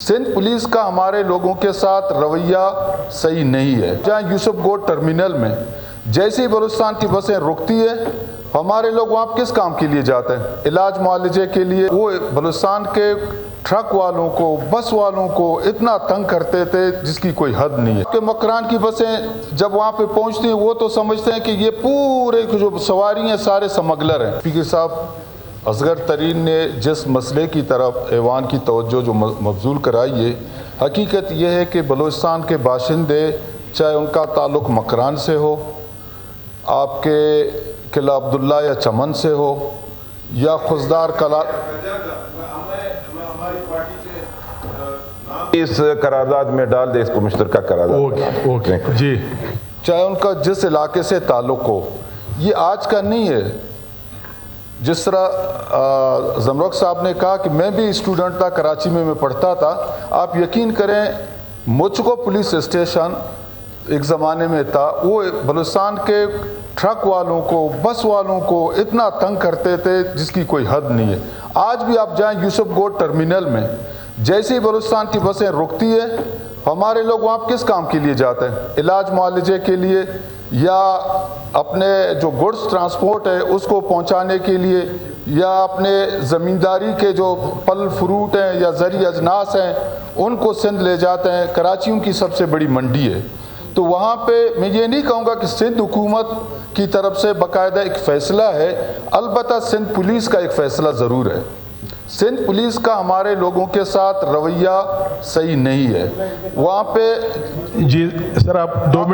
Sindh police का हमारे लोगों के साथ रवैया सही नहीं है। जहाँ यूसुफ गोड टर्मिनल में जैसे ही बलूचिस्तान की बसें रुकती है, हमारे लोग वहाँ किस काम के लिए जाते हैं? इलाज मुआलजे के लिए। वो बलूचिस्तान के ट्रक वालों को, बस वालों को इतना तंग करते थे जिसकी कोई हद नहीं है। कि मकरान की बसें जब वहाँ पे पहुँचती हैं वो तो समझते हैं कि ये पूरे जो सवारी हैं सारे स्मगलर हैं। स्पीकर साहब असगर तरीन ने जिस मसले की तरफ ऐवान की तवज्जो जो मबजूल कराई है, हकीकत यह है कि बलूचिस्तान के बाशिंदे चाहे उनका ताल्लुक़ मकरान से हो, आपके किला अब्दुल्ला या चमन से हो, या खुजदार कला, इस करारदाद में डाल दे, इसको मुश्तरका करारदाद। ओके जी, चाहे उनका जिस इलाके से ताल्लुक़ हो, ये आज का नहीं है। जिस तरह जमरुख साहब ने कहा कि मैं भी स्टूडेंट था, कराची में मैं पढ़ता था, आप यकीन करें मुझको पुलिस स्टेशन एक ज़माने में था, वो बलूचिस्तान के ट्रक वालों को, बस वालों को इतना तंग करते थे जिसकी कोई हद नहीं है। आज भी आप जाएं यूसुफ गोड टर्मिनल में, जैसे ही बलूचिस्तान की बसें रुकती है, हमारे लोग वहाँ किस काम के लिए जाते हैं? इलाज मुआलजे के लिए, या अपने जो गुड्स ट्रांसपोर्ट है उसको पहुंचाने के लिए, या अपने ज़मींदारी के जो फल फ्रूट हैं या ज़री अजनास हैं उनको सिंध ले जाते हैं। कराची उनकी सबसे बड़ी मंडी है। तो वहाँ पे मैं ये नहीं कहूँगा कि सिंध हुकूमत की तरफ से बाकायदा एक फ़ैसला है, अलबत्ता सिंध पुलिस का एक फ़ैसला ज़रूर है। सिंध पुलिस का हमारे लोगों के साथ रवैया सही नहीं है। वहाँ पे जी सर, आप 2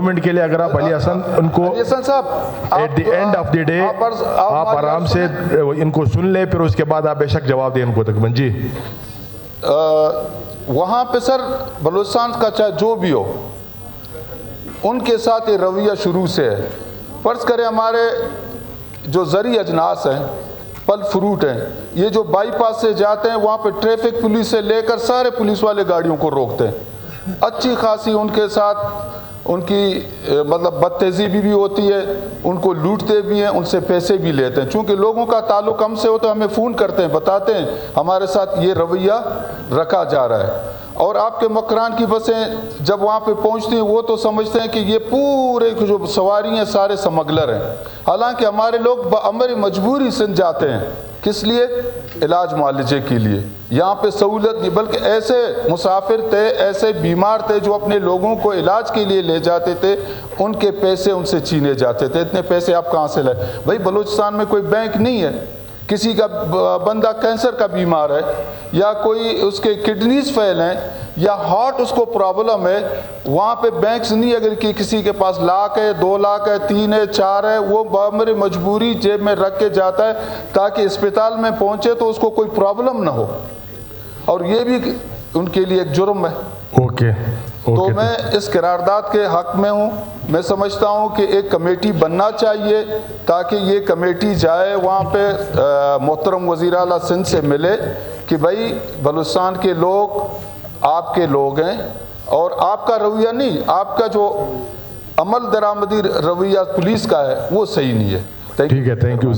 मिनट के लिए अगर आप अली हसन उनको साहब at the end of the day आप आराम से इनको सुन ले, फिर उसके बाद आप बेशक जवाब दें इनको तकरीबन। जी वहाँ पे सर बलूचिस्तान का चाहे जो भी हो, उनके साथ ये रवैया शुरू से है। फर्ज करें हमारे जो ज़री अजनास हैं, फल फ्रूट हैं, ये जो बाईपास से जाते हैं वहाँ पे ट्रैफिक पुलिस से लेकर सारे पुलिस वाले गाड़ियों को रोकते हैं। अच्छी खासी उनके साथ उनकी मतलब बदतहजीबी भी होती है, उनको लूटते भी हैं, उनसे पैसे भी लेते हैं। चूँकि लोगों का ताल्लुक़ हमसे होता है, हमें फ़ोन करते हैं, बताते हैं हमारे साथ ये रवैया रखा जा रहा है। और आपके मकरान की बसें जब वहाँ पे पहुँचती हैं वो तो समझते हैं कि ये पूरे जो सवारी हैं सारे स्मगलर हैं। हालांकि हमारे लोग बअमर मजबूरी सिंध जाते हैं, किस लिए? इलाज मुआलजे के लिए। यहाँ पे सहूलत नहीं, बल्कि ऐसे मुसाफिर थे, ऐसे बीमार थे जो अपने लोगों को इलाज के लिए ले जाते थे, उनके पैसे उनसे छीने जाते थे। इतने पैसे आप कहाँ से लाए? भाई बलूचिस्तान में कोई बैंक नहीं है, किसी का बंदा कैंसर का बीमार है, या कोई उसके किडनीज फेल हैं, या हार्ट उसको प्रॉब्लम है, वहाँ पे बैंक्स नहीं। अगर कि किसी के पास लाख है, 2 लाख है, 3 है, 4 है, वो बअमर मजबूरी जेब में रख के जाता है ताकि अस्पताल में पहुँचे तो उसको कोई प्रॉब्लम ना हो, और ये भी उनके लिए एक जुर्म है। ओके तो मैं इस करारदाद के हक़ में हूँ। मैं समझता हूँ कि एक कमेटी बनना चाहिए ताकि ये कमेटी जाए वहाँ पे मोहतरम वज़ीर आला सिंध से मिले कि भाई बलूचिस्तान के लोग आपके लोग हैं, और आपका रवैया नहीं, आपका जो अमल दरामदी रवैया पुलिस का है वो सही नहीं है। ठीक है, थैंक यू।